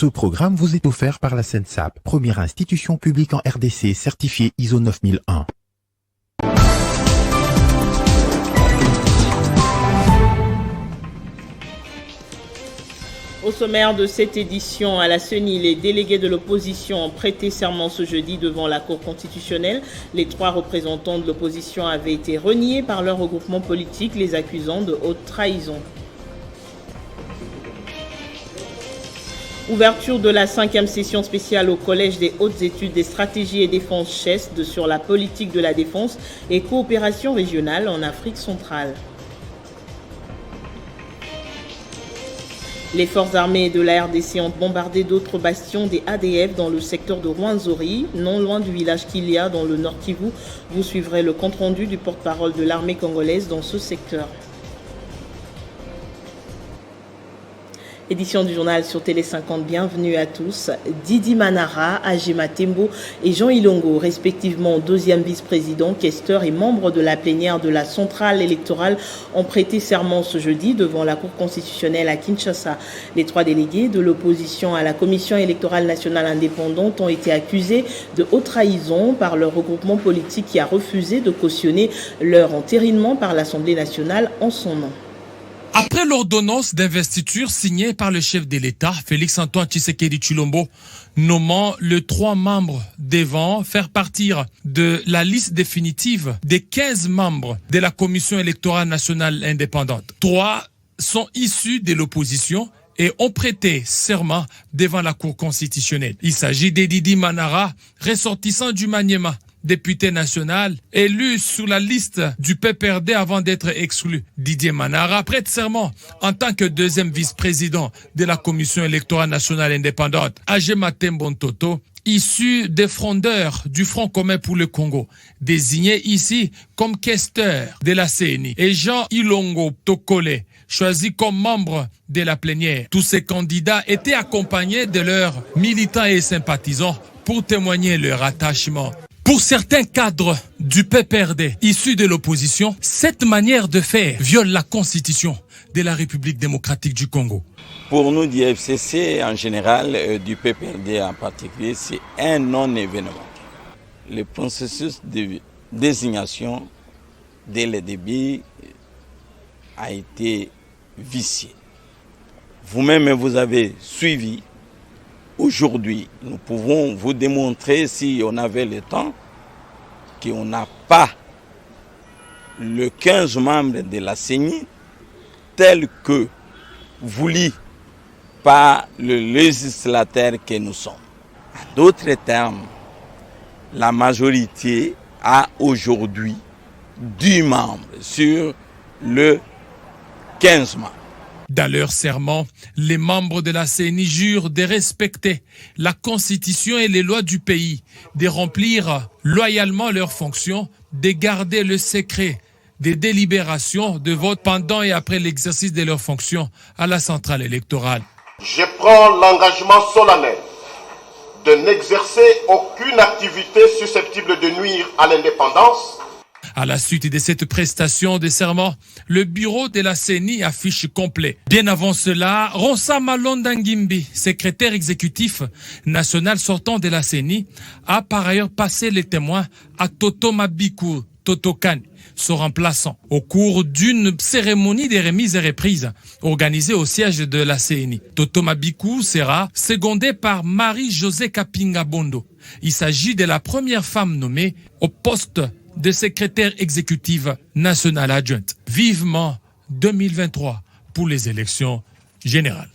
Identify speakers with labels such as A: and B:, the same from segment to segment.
A: Ce programme vous est offert par la SENSAP, première institution publique en RDC certifiée ISO 9001.
B: Au sommaire de cette édition, à la CENI, les délégués de l'opposition ont prêté serment ce jeudi devant la Cour constitutionnelle. Les 3 représentants de l'opposition avaient été reniés par leur regroupement politique, les accusant de haute trahison. Ouverture de la 5e session spéciale au Collège des hautes études des stratégies et défense CHESD sur la politique de la défense et coopération régionale en Afrique centrale. Les forces armées de la RDC ont bombardé d'autres bastions des ADF dans le secteur de Rwenzori, non loin du village Kilia dans le Nord Kivu. Vous suivrez le compte-rendu du porte-parole de l'armée congolaise dans ce secteur. Édition du journal sur Télé 50, bienvenue à tous. Didi Manara, Agema Tembo et Jean Ilongo, respectivement 2e vice-président, questeur et membre de la plénière de la centrale électorale, ont prêté serment ce jeudi devant la Cour constitutionnelle à Kinshasa. Les 3 délégués de l'opposition à la Commission électorale nationale indépendante ont été accusés de haute trahison par leur regroupement politique qui a refusé de cautionner leur entérinement par l'Assemblée nationale en son nom.
C: Après l'ordonnance d'investiture signée par le chef de l'État, Félix-Antoine Tshisekedi Tshilombo, nommant les 3 membres devant faire partir de la liste définitive des 15 membres de la Commission électorale nationale indépendante. 3 sont issus de l'opposition et ont prêté serment devant la Cour constitutionnelle. Il s'agit de Didi Manara, ressortissant du Maniema, député national, élu sous la liste du PPRD avant d'être exclu. Didier Manara prête serment en tant que 2e vice-président de la Commission électorale nationale indépendante. Agema Tembo Ntoto, issu des frondeurs du Front commun pour le Congo, désigné ici comme questeur de la CENI, et Jean Ilongo Tokole, choisi comme membre de la plénière. Tous ces candidats étaient accompagnés de leurs militants et sympathisants pour témoigner leur attachement. Pour certains cadres du PPRD issus de l'opposition, cette manière de faire viole la constitution de la République démocratique du Congo.
D: Pour nous, du FCC en général, du PPRD en particulier, c'est un non-événement. Le processus de désignation dès le début a été vicié. Vous-même, vous avez suivi. Aujourd'hui, nous pouvons vous démontrer, si on avait le temps, qu'on n'a pas le 15 membres de la CENI tel que voulu par le législateur que nous sommes. En d'autres termes, la majorité a aujourd'hui 10 membres sur le 15 membres.
C: Dans leur serment, les membres de la CENI jurent de respecter la Constitution et les lois du pays, de remplir loyalement leurs fonctions, de garder le secret des délibérations de vote pendant et après l'exercice de leurs fonctions à la centrale électorale.
E: Je prends l'engagement solennel de n'exercer aucune activité susceptible de nuire à l'indépendance.
C: À la suite de cette prestation de serment, le bureau de la CENI affiche complet. Bien avant cela, Ronsa Malonda Ngimbi, secrétaire exécutif national sortant de la CENI, a par ailleurs passé les témoins à Toto Mabikou Totokani, son remplaçant, au cours d'une cérémonie de remise et reprise organisée au siège de la CENI. Toto Mabikou sera secondé par Marie-Josée Kapinga Bondo. Il s'agit de la première femme nommée au poste de secrétaire exécutive nationale adjointe. Vivement 2023 pour les élections générales.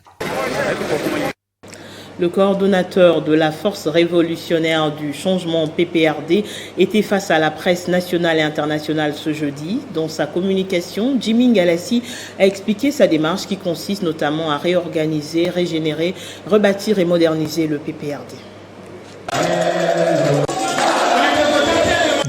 B: Le coordonnateur de la force révolutionnaire du changement PPRD était face à la presse nationale et internationale ce jeudi. Dans sa communication, Jimmy Ngalassi a expliqué sa démarche qui consiste notamment à réorganiser, régénérer, rebâtir et moderniser le PPRD.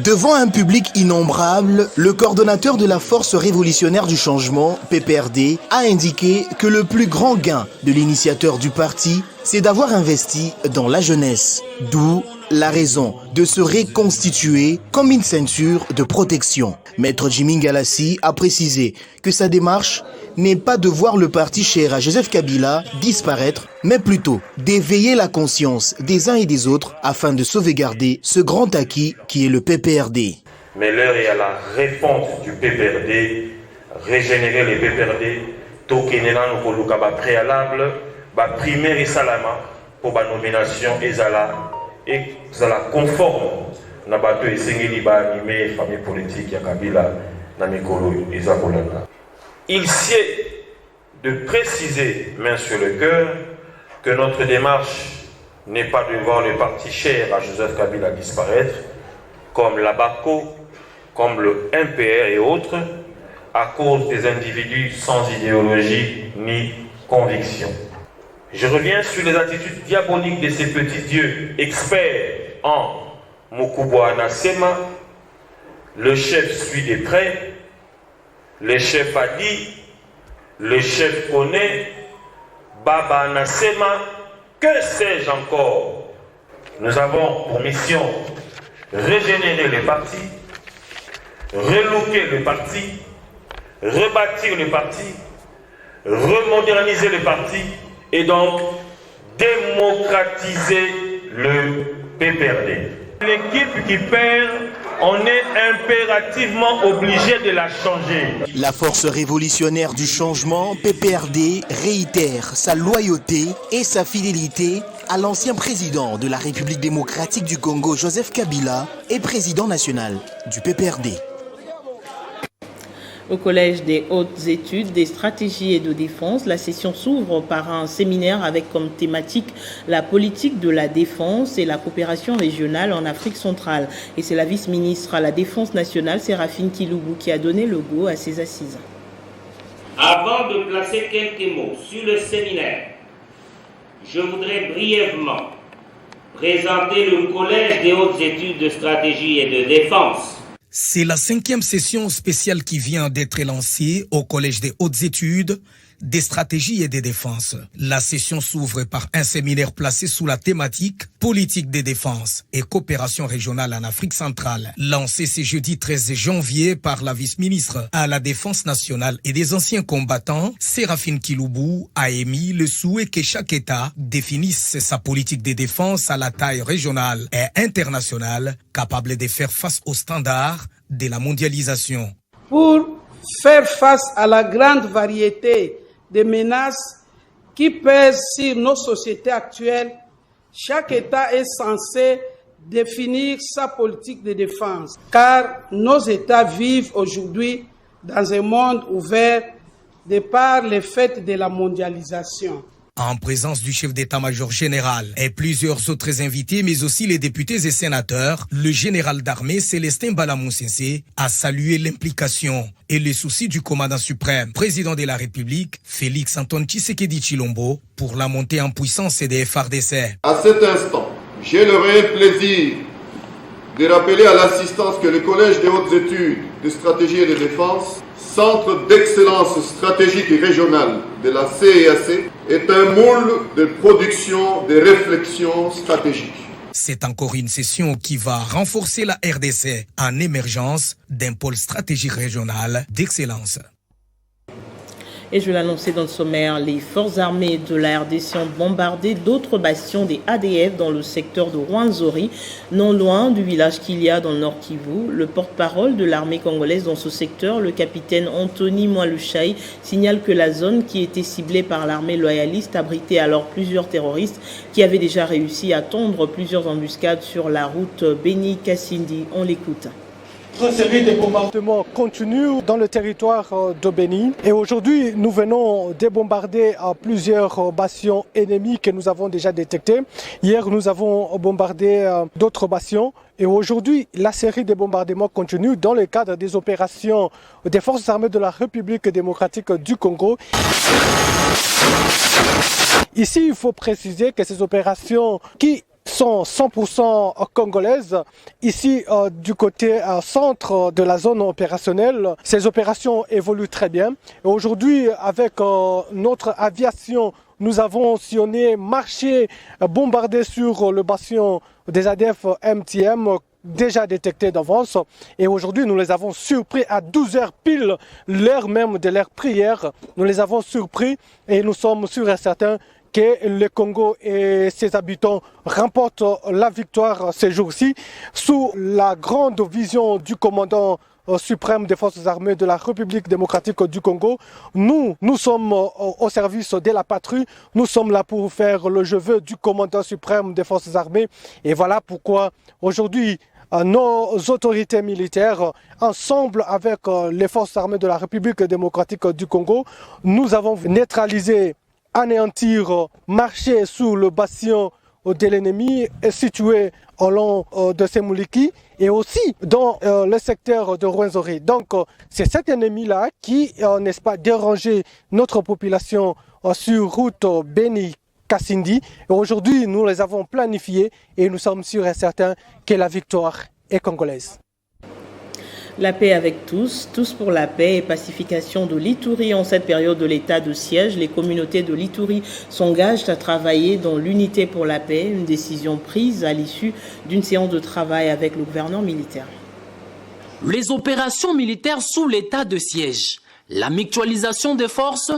F: Devant un public innombrable, le coordonnateur de la Force révolutionnaire du changement, PPRD, a indiqué que le plus grand gain de l'initiateur du parti, c'est d'avoir investi dans la jeunesse. D'où la raison de se reconstituer comme une ceinture de protection. Maître Jimmy Ngalassi a précisé que sa démarche n'est pas de voir le parti cher à Joseph Kabila disparaître, mais plutôt d'éveiller la conscience des uns et des autres afin de sauvegarder ce grand acquis qui est le PPRD.
G: Mais l'heure est à la refonte du PPRD, régénérer les PPRD, tokenela nous koluka ba préalable, ba primaire et salama pour ba nomination ezala et zala conforme na bato esengeli ba animer famille politique ya Kabila na mikolo ezakolanda. Il sied de préciser, main sur le cœur, que notre démarche n'est pas de voir le parti cher à Joseph Kabila disparaître, comme l'ABACO, comme le MPR et autres, à cause des individus sans idéologie ni conviction. Je reviens sur les attitudes diaboliques de ces petits dieux experts en Mukubwa Nasema. Le chef suit de près, le chef a dit, le chef connaît, Baba Nasema, que sais-je encore? Nous avons pour mission régénérer les partis, relooker le parti, rebâtir le parti, remoderniser le parti et donc démocratiser le PPRD. L'équipe qui perd, on est impérativement obligé de la changer.
F: La force révolutionnaire du changement, PPRD, réitère sa loyauté et sa fidélité à l'ancien président de la République démocratique du Congo, Joseph Kabila, et président national du PPRD.
B: Au Collège des hautes études des stratégies et de défense, la session s'ouvre par un séminaire avec comme thématique la politique de la défense et la coopération régionale en Afrique centrale. Et c'est la vice-ministre à la Défense nationale, Séraphine Kiloubou, qui a donné le go à ces assises.
H: Avant de placer quelques mots sur le séminaire, je voudrais brièvement présenter le Collège des hautes études de stratégie et de défense.
I: C'est la 5e session spéciale qui vient d'être lancée au Collège des hautes études des stratégies et des défenses. La session s'ouvre par un séminaire placé sous la thématique politique des défenses et coopération régionale en Afrique centrale. Lancé ce jeudi 13 janvier par la vice-ministre à la Défense nationale et des anciens combattants, Séraphine Kiloubou a émis le souhait que chaque État définisse sa politique de défense à la taille régionale et internationale, capable de faire face aux standards de la mondialisation.
J: Pour faire face à la grande variété des menaces qui pèsent sur nos sociétés actuelles, chaque État est censé définir sa politique de défense, car nos États vivent aujourd'hui dans un monde ouvert de par le fait de la mondialisation.
I: En présence du chef d'état-major général et plusieurs autres invités, mais aussi les députés et sénateurs, le général d'armée Célestin Balamoussensé a salué l'implication et le souci du commandant suprême, président de la République, Félix Antoine Tshisekedi Tshilombo, pour la montée en puissance des FARDC.
E: À cet instant, j'ai le réel plaisir de rappeler à l'assistance que le Collège des hautes études de stratégie et de défense, centre d'excellence stratégique et régionale de la CEAC, est un moule de production de réflexions stratégiques.
I: C'est encore une session qui va renforcer la RDC en émergence d'un pôle stratégique régional d'excellence.
B: Et je l'annonçais dans le sommaire, les forces armées de la RDC ont bombardé d'autres bastions des ADF dans le secteur de Rwenzori, non loin du village Kilia dans le Nord Kivu. Le porte-parole de l'armée congolaise dans ce secteur, le capitaine Anthony Mwalushai, signale que la zone qui était ciblée par l'armée loyaliste abritait alors plusieurs terroristes qui avaient déjà réussi à tondre plusieurs embuscades sur la route Beni-Kassindi. On l'écoute.
K: Une série de bombardements continue dans le territoire de Beni. Et aujourd'hui, nous venons de bombarder plusieurs bastions ennemis que nous avons déjà détectés. Hier, nous avons bombardé d'autres bastions. Et aujourd'hui, la série de bombardements continue dans le cadre des opérations des forces armées de la République démocratique du Congo. Ici, il faut préciser que ces opérations qui sont 100% congolaises. Ici, du côté centre de la zone opérationnelle, ces opérations évoluent très bien. Aujourd'hui, avec notre aviation, nous avons sillonné, marché, bombardé sur le bastion des ADF MTM déjà détectés d'avance et aujourd'hui nous les avons surpris à 12h pile, l'heure même de leur prière. Nous les avons surpris et nous sommes sûrs et certains que le Congo et ses habitants remportent la victoire ces jours-ci sous la grande vision du commandant suprême des forces armées de la République démocratique du Congo. Nous sommes au service de la patrie, nous sommes là pour faire le je veux du commandant suprême des forces armées et voilà pourquoi aujourd'hui nos autorités militaires, ensemble avec les forces armées de la République démocratique du Congo, nous avons neutralisé, anéantir, marcher sous le bastion de l'ennemi situé au long de Semuliki et aussi dans le secteur de Rwenzori. Donc c'est cet ennemi-là qui, n'est-ce pas, dérangeait notre population sur route Beni-Kassindi. Et aujourd'hui, nous les avons planifiés et nous sommes sûrs et certains que la victoire est congolaise.
B: La paix avec tous, tous pour la paix et pacification de l'Ituri. En cette période de l'état de siège, les communautés de l'Ituri s'engagent à travailler dans l'unité pour la paix, une décision prise à l'issue d'une séance de travail avec le gouverneur militaire.
L: Les opérations militaires sous l'état de siège, la mutualisation des forces,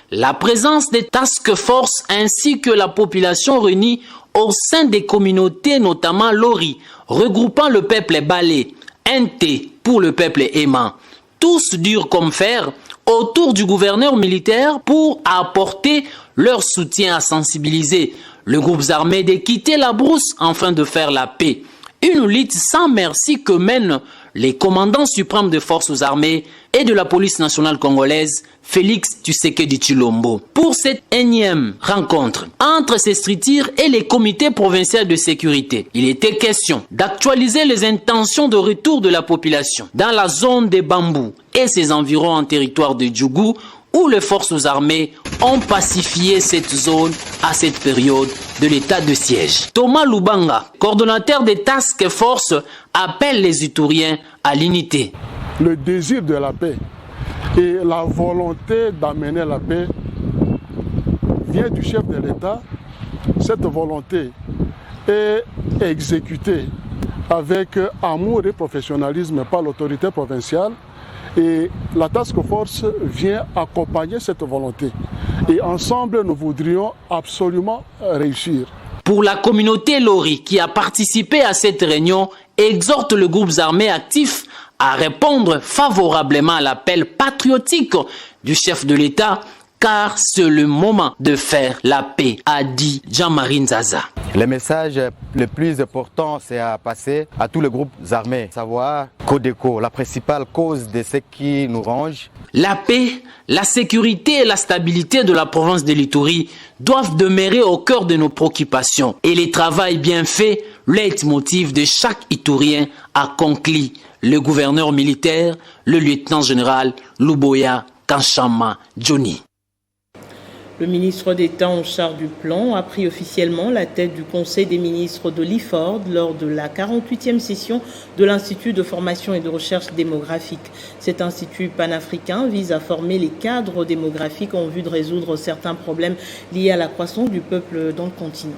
L: la présence des task force ainsi que la population réunie au sein des communautés, notamment Lori, regroupant le peuple Balé, NT pour le peuple aimant, tous durs comme fer autour du gouverneur militaire pour apporter leur soutien à sensibiliser le groupe armé de quitter la brousse afin de faire la paix. Une lutte sans merci que mènent les commandants suprêmes des forces armées et de la police nationale congolaise, Félix Tshisekedi Tshilombo. Pour cette énième rencontre entre ces structures et les comités provinciaux de sécurité, il était question d'actualiser les intentions de retour de la population dans la zone des Bambous et ses environs en territoire de Djougou, où les forces armées ont pacifié cette zone à cette période de l'état de siège. Thomas Lubanga, coordonnateur des task force, appelle les Ituriens à l'unité.
M: Le désir de la paix et la volonté d'amener la paix vient du chef de l'État. Cette volonté est exécutée avec amour et professionnalisme par l'autorité provinciale. Et la task force vient accompagner cette volonté. Et ensemble, nous voudrions absolument réussir.
L: Pour la communauté Lori qui a participé à cette réunion, exhorte le groupe armé actif à répondre favorablement à l'appel patriotique du chef de l'État, car c'est le moment de faire la paix, a dit Jean-Marie Nzaza.
N: Le message le plus important, c'est à passer à tous les groupes armés, savoir Codeco, la principale cause de ce qui nous ronge.
L: La paix, la sécurité et la stabilité de la province de l'Ituri doivent demeurer au cœur de nos préoccupations. Et le travail bien fait, leitmotiv de chaque Iturien, a conclu le gouverneur militaire, le lieutenant-général Luboya Kanchama Johnny.
B: Le ministre d'État en charge du plan a pris officiellement la tête du Conseil des ministres de l'IFORD lors de la 48e session de l'Institut de formation et de recherche démographique. Cet institut panafricain vise à former les cadres démographiques en vue de résoudre certains problèmes liés à la croissance du peuple dans le continent.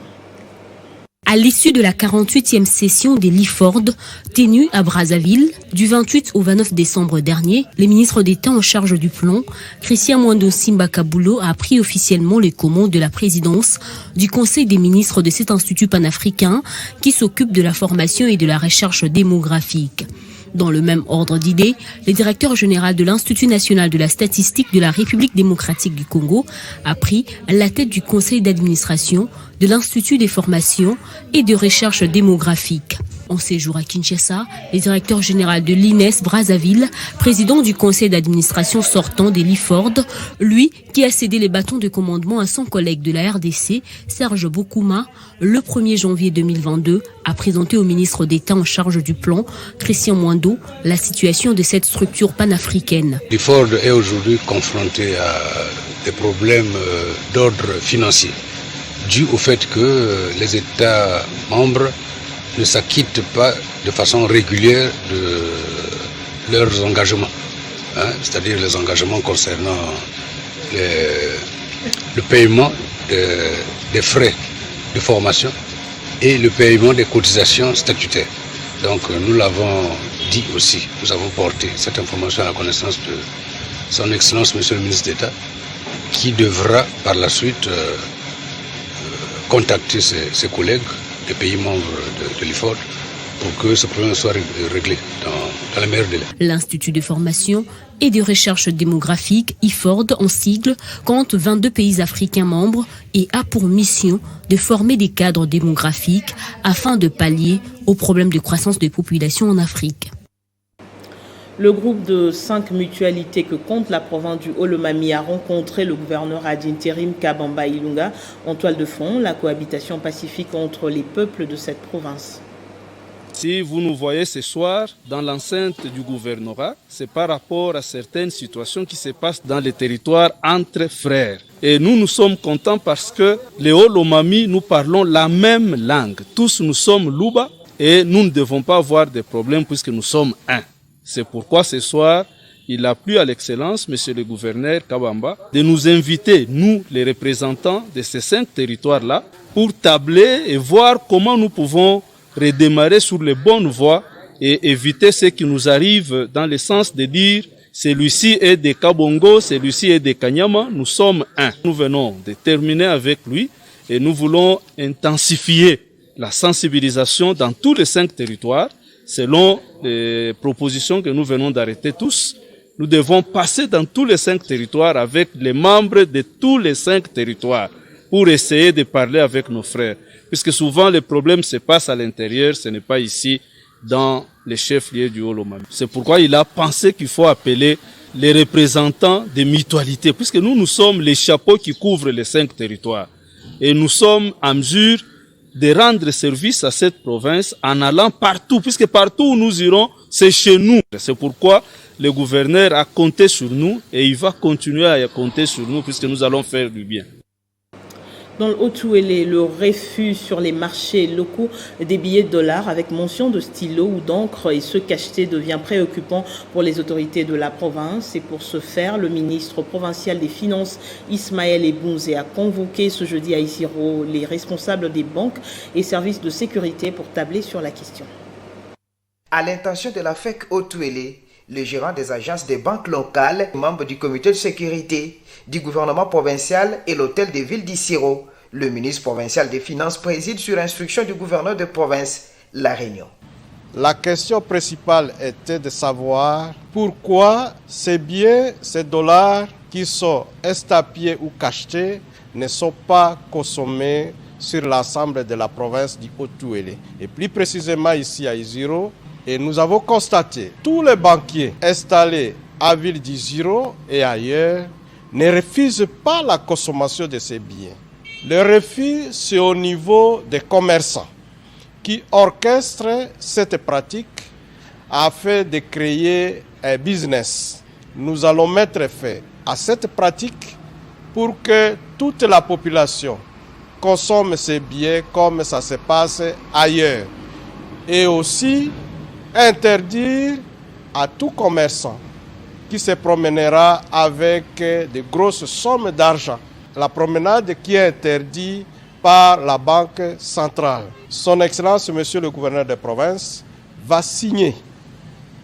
O: À l'issue de la 48e session de l'IFORD, tenue à Brazzaville, du 28 au 29 décembre dernier, le ministre d'État en charge du plan, Christian Mwando Simba Kabulo, a pris officiellement les commandes de la présidence du Conseil des ministres de cet institut panafricain qui s'occupe de la formation et de la recherche démographique. Dans le même ordre d'idées, le directeur général de l'Institut national de la statistique de la République démocratique du Congo a pris la tête du conseil d'administration de l'Institut des formations et de recherche démographique. En séjour à Kinshasa, le directeur général de l'INES Brazzaville, président du conseil d'administration sortant de l'IFORD, lui qui a cédé les bâtons de commandement à son collègue de la RDC, Serge Bokuma, le 1er janvier 2022, a présenté au ministre d'État en charge du plan, Christian Mwando, la situation de cette structure panafricaine.
P: L'IFORD est aujourd'hui confronté à des problèmes d'ordre financier, dû au fait que les États membres ne s'acquittent pas de façon régulière de leurs engagements, c'est-à-dire les engagements concernant le paiement des frais de formation et le paiement des cotisations statutaires. Donc nous l'avons dit aussi, nous avons porté cette information à la connaissance de son Excellence, Monsieur le ministre d'État, qui devra par la suite contacter ses collègues des pays membres de l'IFOD pour que ce problème soit réglé dans les meilleurs délais.
O: L'Institut de formation et de recherche démographique, IFORD en sigle, compte 22 pays africains membres et a pour mission de former des cadres démographiques afin de pallier aux problèmes de croissance des populations en Afrique.
B: Le groupe de 5 mutualités que compte la province du Haut-Lomami a rencontré le gouverneur ad interim Kabamba Ilunga en toile de fond, la cohabitation pacifique entre les peuples de cette province.
J: Si vous nous voyez ce soir dans l'enceinte du gouvernorat, c'est par rapport à certaines situations qui se passent dans les territoires entre frères. Et nous sommes contents parce que les Haut-Lomami, nous parlons la même langue. Tous nous sommes Luba et nous ne devons pas avoir de problèmes puisque nous sommes un. C'est pourquoi ce soir, il a plu à l'excellence, monsieur le gouverneur Kabamba, de nous inviter, nous, les représentants de ces 5 territoires-là, pour tabler et voir comment nous pouvons redémarrer sur les bonnes voies et éviter ce qui nous arrive dans le sens de dire celui-ci est de Kabongo, celui-ci est de Kanyama, nous sommes un. Nous venons de terminer avec lui et nous voulons intensifier la sensibilisation dans tous les 5 territoires. Selon les propositions que nous venons d'arrêter tous, nous devons passer dans tous les 5 territoires avec les membres de tous les 5 territoires pour essayer de parler avec nos frères. Puisque souvent les problèmes se passent à l'intérieur, ce n'est pas ici dans les chefs-lieux du Haut-Lomami. C'est pourquoi il a pensé qu'il faut appeler les représentants des mutualités, puisque nous sommes les chapeaux qui couvrent les 5 territoires. Et nous sommes en mesure de rendre service à cette province en allant partout, puisque partout où nous irons, c'est chez nous. C'est pourquoi le gouverneur a compté sur nous et il va continuer à compter sur nous puisque nous allons faire du bien.
B: Dans le Haut-Ouélé, le refus sur les marchés locaux des billets de dollars avec mention de stylo ou d'encre et ceux cachetés devient préoccupant pour les autorités de la province. Et pour ce faire, le ministre provincial des Finances, Ismaël Ebounze, a convoqué ce jeudi à Isiro les responsables des banques et services de sécurité pour tabler sur la question.
Q: À l'intention de la FEC Haut-Ouélé, le gérant des agences des banques locales, membre du comité de sécurité du gouvernement provincial et l'hôtel de ville d'Isiro, le ministre provincial des Finances préside sur instruction du gouverneur de province la réunion.
R: La question principale était de savoir pourquoi ces billets, ces dollars qui sont estampillés ou cachetés ne sont pas consommés sur l'ensemble de la province du Haut-Ouélé. Et plus précisément ici à Isiro, et nous avons constaté tous les banquiers installés à ville d'Isiro et ailleurs ne refusent pas la consommation de ces billets. Le refus, c'est au niveau des commerçants qui orchestrent cette pratique afin de créer un business. Nous allons mettre fin à cette pratique pour que toute la population consomme ces billets comme ça se passe ailleurs. Et aussi interdire à tout commerçant qui se promènera avec de grosses sommes d'argent. La promenade qui est interdite par la Banque centrale. Son Excellence, Monsieur le gouverneur de province, va signer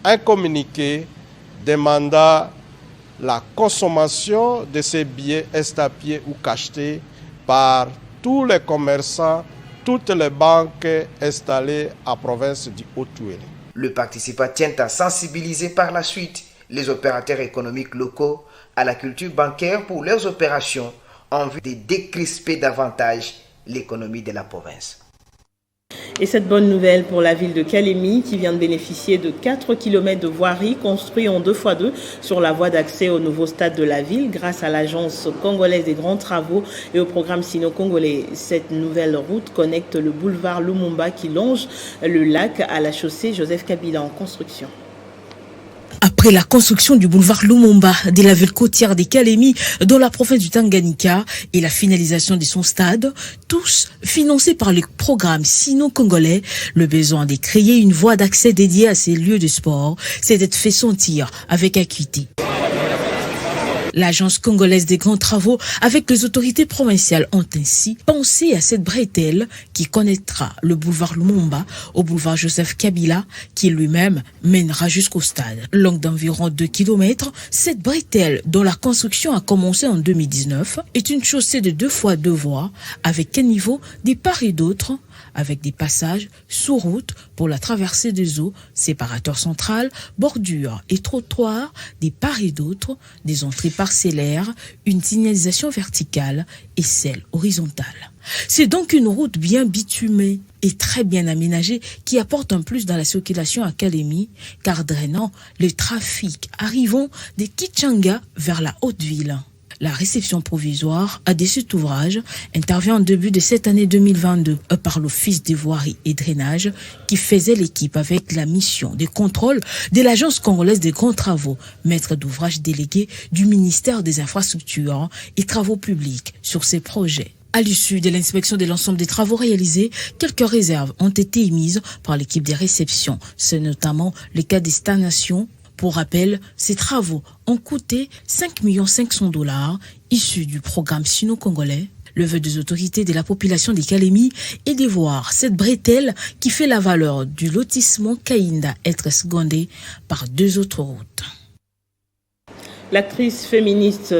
R: un communiqué demandant la consommation de ces billets estampillés ou cachetés par tous les commerçants, toutes les banques installées à province du Haut-Ouélé.
Q: Le participant tient à sensibiliser par la suite les opérateurs économiques locaux à la culture bancaire pour leurs opérations en vue de décrisper davantage l'économie de la province.
B: Et cette bonne nouvelle pour la ville de Kalemi qui vient de bénéficier de 4 km de voirie construits en 2x2 sur la voie d'accès au nouveau stade de la ville grâce à l'agence congolaise des grands travaux et au programme sino-congolais. Cette nouvelle route connecte le boulevard Lumumba qui longe le lac à la chaussée Joseph Kabila en construction.
S: Après la construction du boulevard Lumumba de la ville côtière de Kalemi dans la province du Tanganyika et la finalisation de son stade, tous financés par le programme sino-congolais, le besoin de créer une voie d'accès dédiée à ces lieux de sport s'est fait sentir avec acuité. L'Agence congolaise des grands travaux avec les autorités provinciales ont ainsi pensé à cette bretelle qui connaîtra le boulevard Lumumba au boulevard Joseph Kabila qui lui-même mènera jusqu'au stade. Longue d'environ 2 km, cette bretelle dont la construction a commencé en 2019 est une chaussée de 2 fois 2 voies avec un niveau de part et d'autre avec des passages sous route pour la traversée des eaux, séparateur central, bordure et trottoir, des part et d'autre, des entrées parcellaires, une signalisation verticale et celle horizontale. C'est donc une route bien bitumée et très bien aménagée qui apporte un plus dans la circulation à Kalemi, car drainant le trafic arrivant des Kichanga vers la Haute-Ville. La réception provisoire de cet ouvrage intervient en début de cette année 2022 par l'Office des voiries et drainage qui faisait l'équipe avec la mission de contrôle de l'Agence congolaise des grands travaux, maître d'ouvrage délégué du ministère des Infrastructures et Travaux publics sur ces projets. À l'issue de l'inspection de l'ensemble des travaux réalisés, quelques réserves ont été émises par l'équipe des réceptions. C'est notamment le cas des stagnations. Pour rappel, ces travaux ont coûté 5 500 000 $ issus du programme sino-congolais. Le vœu des autorités de la population des Kalemi est de voir cette bretelle qui fait la valeur du lotissement Kainda être secondée par 2 autres routes.
B: L'actrice féministe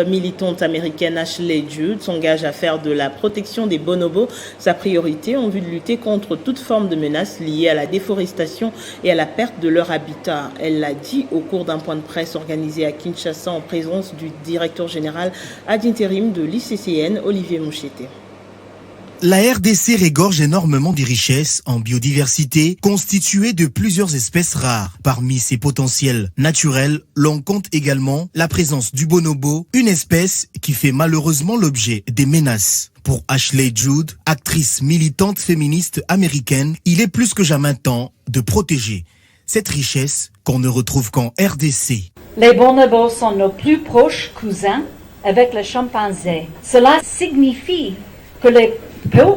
B: militante américaine Ashley Judd s'engage à faire de la protection des bonobos sa priorité en vue de lutter contre toute forme de menace liée à la déforestation et à la perte de leur habitat. Elle l'a dit au cours d'un point de presse organisé à Kinshasa en présence du directeur général ad intérim de l'ICCN, Olivier Moucheté.
F: La RDC regorge énormément de richesses en biodiversité constituée de plusieurs espèces rares. Parmi ces potentiels naturels, l'on compte également la présence du bonobo, une espèce qui fait malheureusement l'objet des menaces. Pour Ashley Judd, actrice militante féministe américaine, il est plus que jamais temps de protéger cette richesse qu'on ne retrouve qu'en RDC.
T: Les bonobos sont nos plus proches cousins avec les chimpanzés. Cela signifie que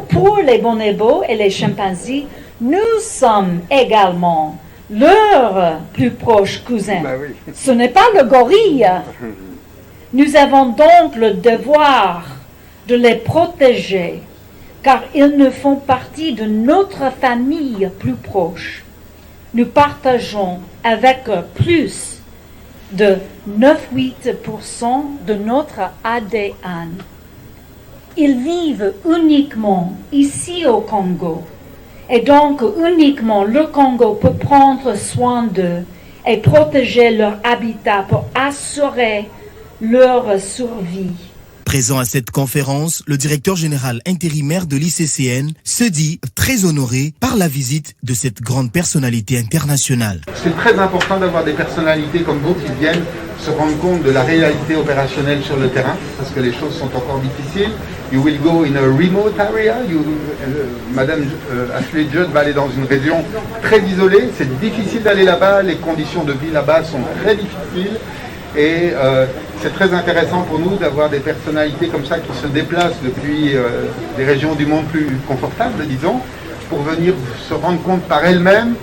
T: pour les bonobos et les chimpanzés, nous sommes également leurs plus proches cousins. Ce n'est pas le gorille. Nous avons donc le devoir de les protéger, car ils ne font partie de notre famille plus proche. Nous partageons avec plus de 9-8% de notre ADN. Ils vivent uniquement ici au Congo. Et donc uniquement le Congo peut prendre soin d'eux et protéger leur habitat pour assurer leur survie.
F: Présent à cette conférence, le directeur général intérimaire de l'ICCN se dit très honoré par la visite de cette grande personnalité internationale.
U: C'est très important d'avoir des personnalités comme vous qui viennent se rendre compte de la réalité opérationnelle sur le terrain, parce que les choses sont encore difficiles. You will go in a remote area. Madame Ashley Judd va aller dans une région très isolée. C'est difficile d'aller là-bas. Les conditions de vie là-bas sont très difficiles. Et c'est très intéressant pour nous d'avoir des personnalités comme ça qui se déplacent depuis des régions du monde plus confortables, disons, pour venir se rendre compte par elles-mêmes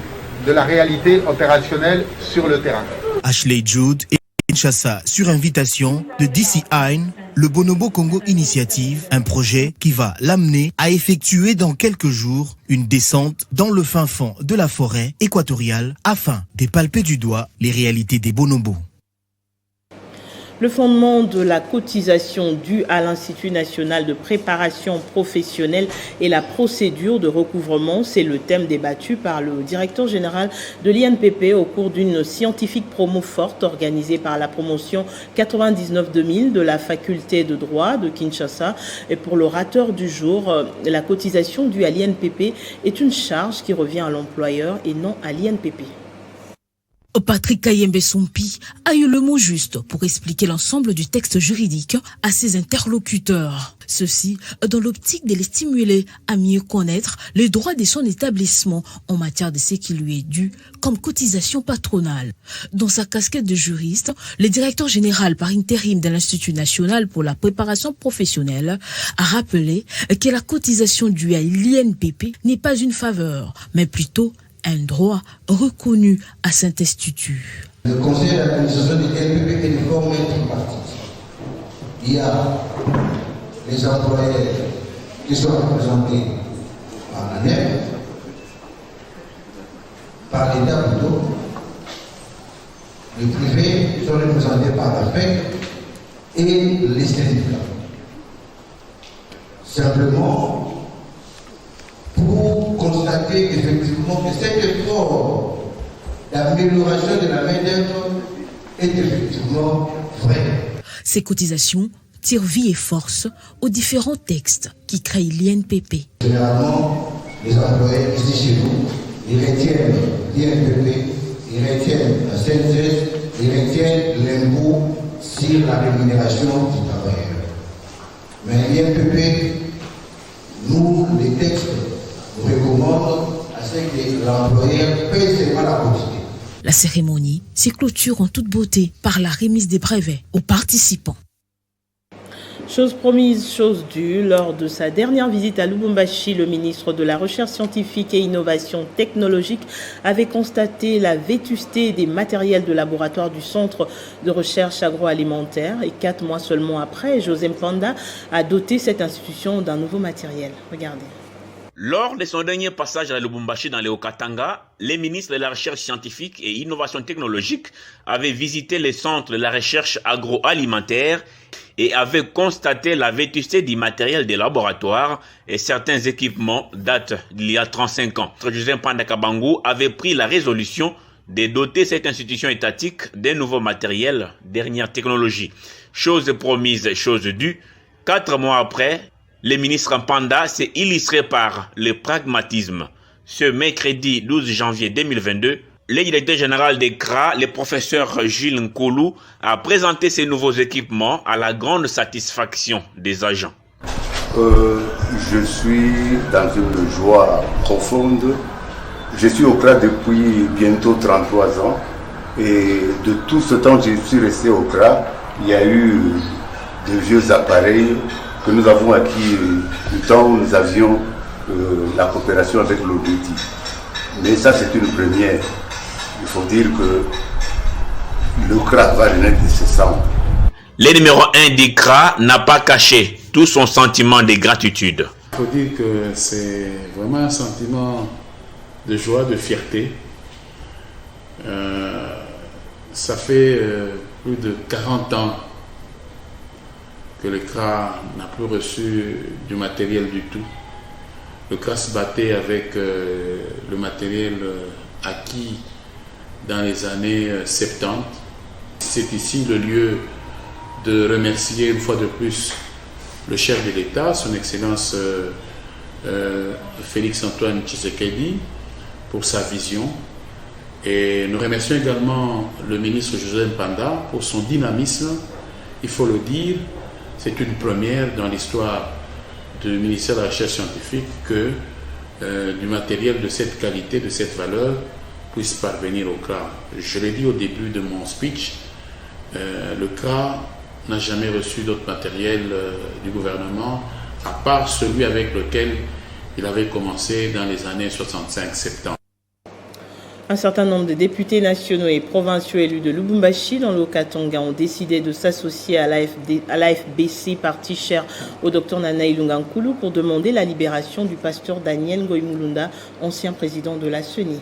U: de la réalité opérationnelle sur le terrain.
F: Ashley Judd et Kinshasa sur invitation de DCI, le Bonobo Congo Initiative, un projet qui va l'amener à effectuer dans quelques jours une descente dans le fin fond de la forêt équatoriale afin de palper du doigt les réalités des bonobos.
B: Le fondement de la cotisation due à l'Institut national de préparation professionnelle et la procédure de recouvrement, c'est le thème débattu par le directeur général de l'INPP au cours d'une scientifique promo forte organisée par la promotion 99-2000 de la faculté de droit de Kinshasa. Et pour l'orateur du jour, la cotisation due à l'INPP est une charge qui revient à l'employeur et non à l'INPP.
S: Patrick Kayembe Sompi a eu le mot juste pour expliquer l'ensemble du texte juridique à ses interlocuteurs. Ceci dans l'optique de les stimuler à mieux connaître les droits de son établissement en matière de ce qui lui est dû comme cotisation patronale. Dans sa casquette de juriste, le directeur général par intérim de l'Institut national pour la préparation professionnelle a rappelé que la cotisation due à l'INPP n'est pas une faveur, mais plutôt un droit reconnu à cet institut.
V: Le conseil d'administration du LPP est une formelle tripartite.
A: il y a les employés qui sont représentés par l'ANEP, par l'État plutôt. Les privés sont représentés par la FEC et les syndicats. Simplement, pour constater effectivement que cet effort d'amélioration de la main-d'œuvre est effectivement vrai.
S: Ces cotisations tirent vie et force aux différents textes qui créent l'INPP.
A: Généralement, les employés ici chez nous, ils retiennent l'INPP, ils retiennent la CNCS, ils retiennent l'impôt sur la rémunération du travailleur. Mais l'INPP, nous, les textes, nous recommandent à ce que l'employeur paye seulement la quotité.
S: La cérémonie se clôture en toute beauté par la remise des brevets aux participants.
B: Chose promise, chose due. Lors de sa dernière visite à Lubumbashi, le ministre de la Recherche scientifique et innovation technologique avait constaté la vétusté des matériels de laboratoire du Centre de recherche agroalimentaire. Et 4 mois seulement après, Joseph Mpanda a doté cette institution d'un nouveau matériel. Regardez.
V: Lors de son dernier passage à Lubumbashi dans le Haut-Katanga, les ministres de la Recherche scientifique et innovation technologique avaient visité les centres de la recherche agroalimentaire et avaient constaté la vétusté du matériel des laboratoires et certains équipements datent d'il y a 35 ans. Joseph Mpanda Kabangu avait pris la résolution de doter cette institution étatique d'un nouveau matériel, dernière technologie. Chose promise, chose due. 4 mois après, le ministre Mpanda s'est illustré par le pragmatisme. Ce mercredi 12 janvier 2022, le directeur général des CRA, le professeur Gilles Nkoulou, a présenté ces nouveaux équipements à la grande satisfaction des agents.
W: Je suis dans une joie profonde. Je suis au CRA depuis bientôt 33 ans. Et de tout ce temps que je suis resté au CRA, il y a eu de vieux appareils que nous avons acquis du temps où nous avions la coopération avec l'ODT. Mais ça, c'est une première. Il faut dire que le CRA va renaître de ses cendres.
V: Le numéro 1 du CRA n'a pas caché tout son sentiment de gratitude.
X: Il faut dire que c'est vraiment un sentiment de joie, de fierté. Ça fait plus de 40 ans que le CRA n'a plus reçu du matériel du tout. Le CRA se battait avec le matériel acquis dans les années 70. C'est ici le lieu de remercier une fois de plus le chef de l'État, son Excellence Félix Antoine Tshisekedi, pour sa vision. Et nous remercions également le ministre Joseph Mpanda pour son dynamisme. Il faut le dire, c'est une première dans l'histoire du ministère de la Recherche scientifique que du matériel de cette qualité, de cette valeur, puisse parvenir au CRA. Je l'ai dit au début de mon speech, le CRA n'a jamais reçu d'autre matériel du gouvernement, à part celui avec lequel il avait commencé dans les années 65-70.
B: Un certain nombre de députés nationaux et provinciaux élus de Lubumbashi dans le Haut-Katanga ont décidé de s'associer à l'AFBC, parti cher au Dr Nana Ilunga Nkoulou, pour demander la libération du pasteur Daniel Ngoï-Mulunda, ancien président de la CENI.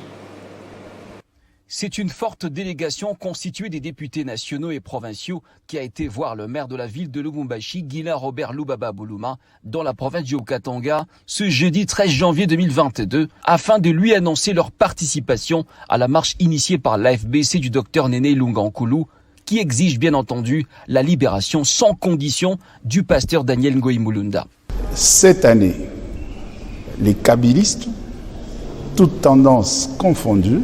Y: C'est une forte délégation constituée des députés nationaux et provinciaux qui a été voir le maire de la ville de Lubumbashi, Guilain Robert Lubaba Boulouma, dans la province du Haut-Katanga, ce jeudi 13 janvier 2022, afin de lui annoncer leur participation à la marche initiée par l'AFBC du docteur Nene Ilunga Nkoulou, qui exige bien entendu la libération sans condition du pasteur Daniel Ngoï-Mulunda.
Z: Cette année, les kabylistes, toutes tendances confondues,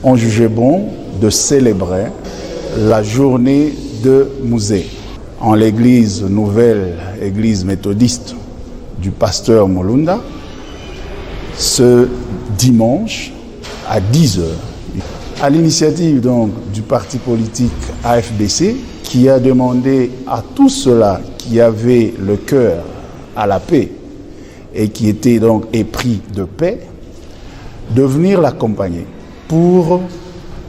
Z: ont jugé bon de célébrer la journée de musée en l'église nouvelle, église méthodiste du pasteur Mulunda, ce dimanche à 10h. À l'initiative donc du parti politique AFBC, qui a demandé à tous ceux-là qui avaient le cœur à la paix et qui étaient donc épris de paix, de venir l'accompagner pour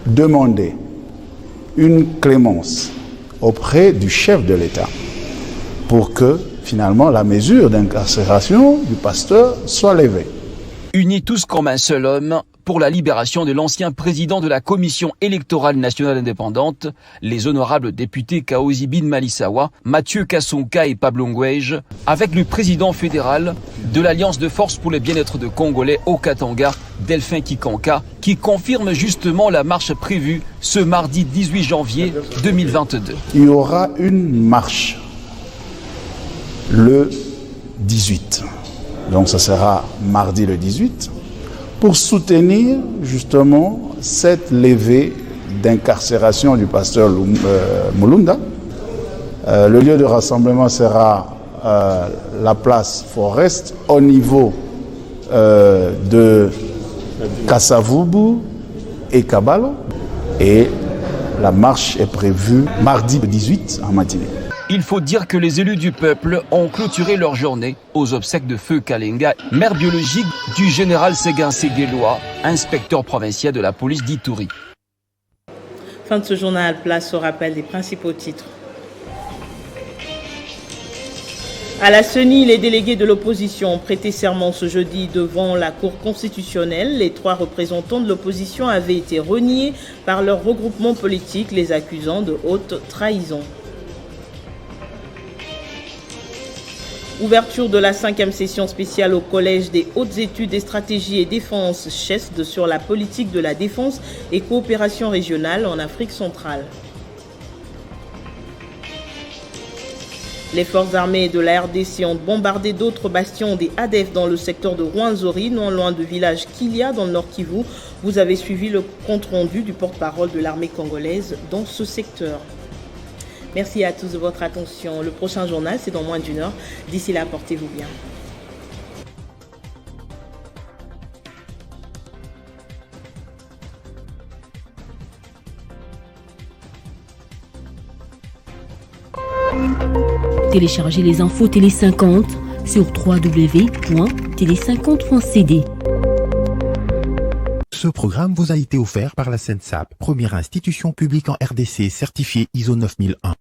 Z: demander une clémence auprès du chef de l'État pour que finalement la mesure d'incarcération du pasteur soit levée.
Y: Unis tous comme un seul homme pour la libération de l'ancien président de la Commission électorale nationale indépendante, les honorables députés Kaozi Bin Malisawa, Mathieu Kassonka et Pablo Ngwej, avec le président fédéral de l'Alliance de force pour le bien-être de Congolais au Katanga, Delphin Kikanka, qui confirme justement la marche prévue ce mardi 18 janvier 2022.
Z: Il y aura une marche le 18. Donc ça sera mardi le 18, pour soutenir justement cette levée d'incarcération du pasteur Mulunda. Le lieu de rassemblement sera la place Forest au niveau de Kassavubu et Kabalo. Et la marche est prévue mardi le 18 en matinée.
Y: Il faut dire que les élus du peuple ont clôturé leur journée aux obsèques de Feu Kalenga, mère biologique du général Séguin Séguélois, inspecteur provincial de la police d'Ituri.
B: Fin de ce journal, place au rappel des principaux titres. À la CENI, les délégués de l'opposition ont prêté serment ce jeudi devant la Cour constitutionnelle. Les 3 représentants de l'opposition avaient été reniés par leur regroupement politique, les accusant de haute trahison. Ouverture de la 5e session spéciale au Collège des hautes études et stratégie et défense CHESD sur la politique de la défense et coopération régionale en Afrique centrale. Les forces armées de la RDC ont bombardé d'autres bastions des ADF dans le secteur de Rwenzori, non loin du village Kilia dans le Nord Kivu. Vous avez suivi le compte-rendu du porte-parole de l'armée congolaise dans ce secteur. Merci à tous de votre attention. Le prochain journal, c'est dans moins d'1 heure. D'ici là, portez-vous bien.
O: Téléchargez les infos Télé 50 sur www.tele50.cd.
C: Ce programme vous a été offert par la SENSAP, première institution publique en RDC certifiée ISO 9001.